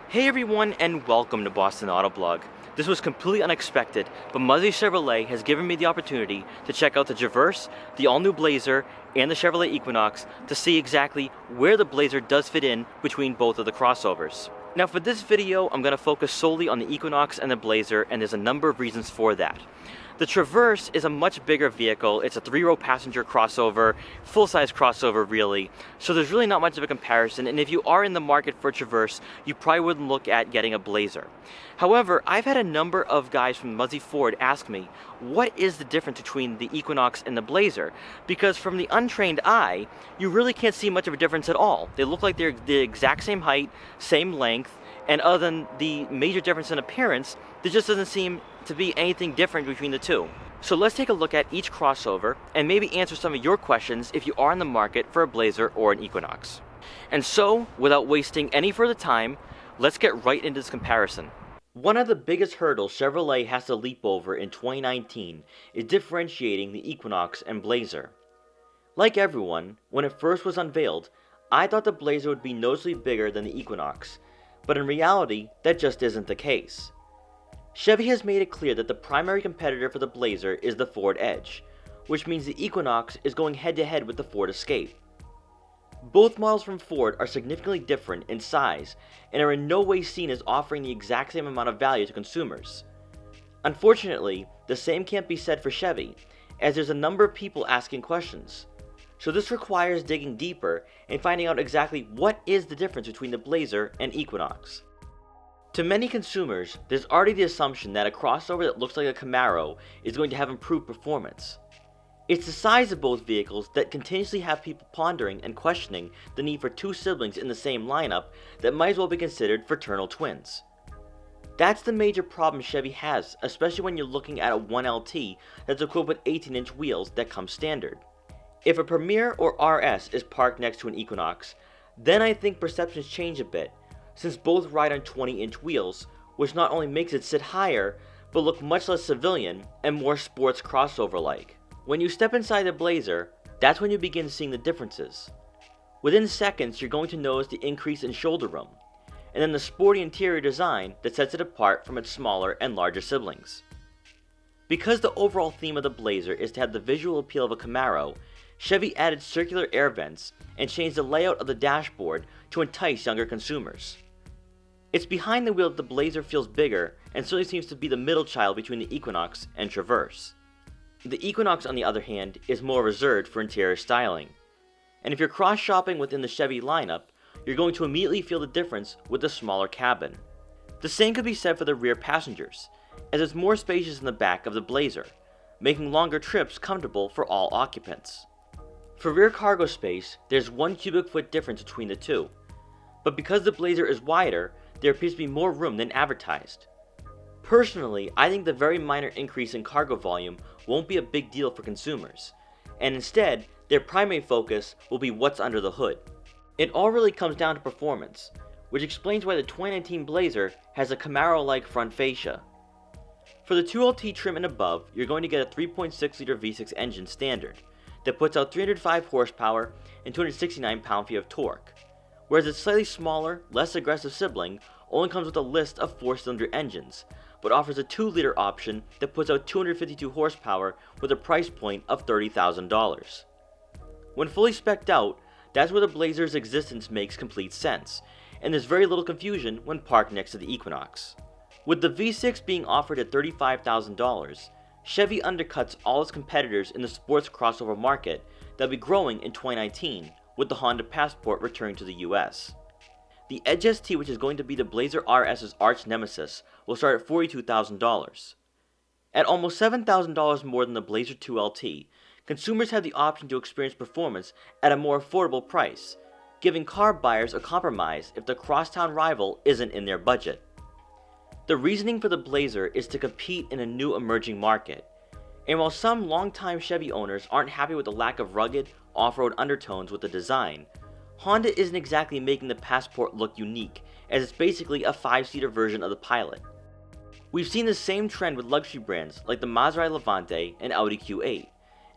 Hey everyone, and welcome to Boston Autoblog. This was completely unexpected, but Muzi Chevrolet has given me the opportunity to check out the Traverse, the all-new Blazer, and the Chevrolet Equinox to see exactly where the Blazer does fit in between both of the crossovers. Now for this video, I'm going to focus solely on the Equinox and the Blazer, and there's a number of reasons for that. The Traverse is a much bigger vehicle. It's a 3-row passenger crossover, full-size crossover really, so there's really not much of a comparison, and if you are in the market for a Traverse, you probably wouldn't look at getting a Blazer. However, I've had a number of guys from Muzi Ford ask me, what is the difference between the Equinox and the Blazer? Because from the untrained eye, you really can't see much of a difference at all. They look like they're the exact same height, same length, and other than the major difference in appearance, there just doesn't seem to be anything different between the two. So let's take a look at each crossover and maybe answer some of your questions if you are in the market for a Blazer or an Equinox. And so, without wasting any further time, let's get right into this comparison. One of the biggest hurdles Chevrolet has to leap over in 2019 is differentiating the Equinox and Blazer. Like everyone, when it first was unveiled, I thought the Blazer would be noticeably bigger than the Equinox, but in reality, that just isn't the case. Chevy has made it clear that the primary competitor for the Blazer is the Ford Edge, which means the Equinox is going head-to-head with the Ford Escape. Both models from Ford are significantly different in size and are in no way seen as offering the exact same amount of value to consumers. Unfortunately, the same can't be said for Chevy, as there's a number of people asking questions. So this requires digging deeper and finding out exactly what is the difference between the Blazer and Equinox. To many consumers, there's already the assumption that a crossover that looks like a Camaro is going to have improved performance. It's the size of both vehicles that continuously have people pondering and questioning the need for two siblings in the same lineup that might as well be considered fraternal twins. That's the major problem Chevy has, especially when you're looking at a 1LT that's equipped with 18-inch wheels that come standard. If a Premier or RS is parked next to an Equinox, then I think perceptions change a bit, since both ride on 20-inch wheels, which not only makes it sit higher, but look much less civilian and more sports crossover-like. When you step inside the Blazer, that's when you begin seeing the differences. Within seconds, you're going to notice the increase in shoulder room, and then the sporty interior design that sets it apart from its smaller and larger siblings. Because the overall theme of the Blazer is to have the visual appeal of a Camaro, Chevy added circular air vents and changed the layout of the dashboard to entice younger consumers. It's behind the wheel that the Blazer feels bigger and certainly seems to be the middle child between the Equinox and Traverse. The Equinox, on the other hand, is more reserved for interior styling. And if you're cross-shopping within the Chevy lineup, you're going to immediately feel the difference with the smaller cabin. The same could be said for the rear passengers, as it's more spacious in the back of the Blazer, making longer trips comfortable for all occupants. For rear cargo space, there's 1 cubic foot difference between the two, but because the Blazer is wider, there appears to be more room than advertised. Personally, I think the very minor increase in cargo volume won't be a big deal for consumers, and instead, their primary focus will be what's under the hood. It all really comes down to performance, which explains why the 2019 Blazer has a Camaro-like front fascia. For the 2LT trim and above, you're going to get a 3.6-liter V6 engine standard that puts out 305 horsepower and 269 pound-feet of torque, whereas its slightly smaller, less aggressive sibling only comes with a list of 4-cylinder engines, but offers a 2-liter option that puts out 252 horsepower with a price point of $30,000. When fully specced out, that's where the Blazer's existence makes complete sense, and there's very little confusion when parked next to the Equinox. With the V6 being offered at $35,000, Chevy undercuts all its competitors in the sports crossover market that'll be growing in 2019, with the Honda Passport returning to the US. The Edge ST, which is going to be the Blazer RS's arch nemesis, will start at $42,000. At almost $7,000 more than the Blazer 2LT, consumers have the option to experience performance at a more affordable price, giving car buyers a compromise if the crosstown rival isn't in their budget. The reasoning for the Blazer is to compete in a new emerging market, and while some longtime Chevy owners aren't happy with the lack of rugged, off-road undertones with the design, Honda isn't exactly making the Passport look unique, as it's basically a 5-seater version of the Pilot. We've seen the same trend with luxury brands like the Maserati Levante and Audi Q8,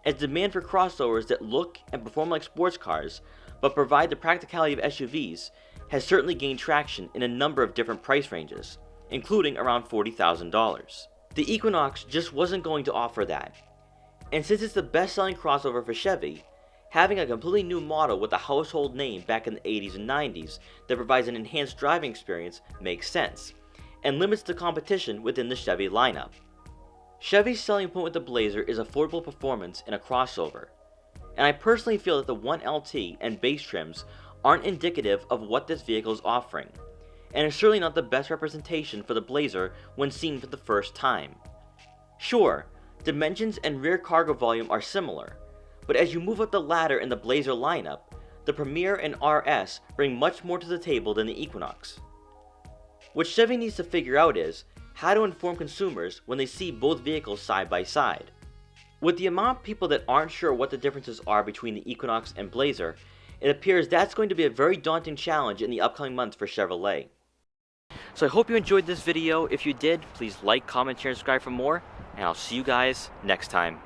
as demand for crossovers that look and perform like sports cars, but provide the practicality of SUVs, has certainly gained traction in a number of different price ranges, including around $40,000. The Equinox just wasn't going to offer that. And since it's the best-selling crossover for Chevy, having a completely new model with a household name back in the 80s and 90s that provides an enhanced driving experience makes sense, and limits the competition within the Chevy lineup. Chevy's selling point with the Blazer is affordable performance in a crossover, and I personally feel that the 1LT and base trims aren't indicative of what this vehicle is offering, and is certainly not the best representation for the Blazer when seen for the first time. Sure, dimensions and rear cargo volume are similar, but as you move up the ladder in the Blazer lineup, the Premier and RS bring much more to the table than the Equinox. What Chevy needs to figure out is how to inform consumers when they see both vehicles side by side. With the amount of people that aren't sure what the differences are between the Equinox and Blazer, it appears that's going to be a very daunting challenge in the upcoming months for Chevrolet. So I hope you enjoyed this video. If you did, please like, comment, share, and subscribe for more, and I'll see you guys next time.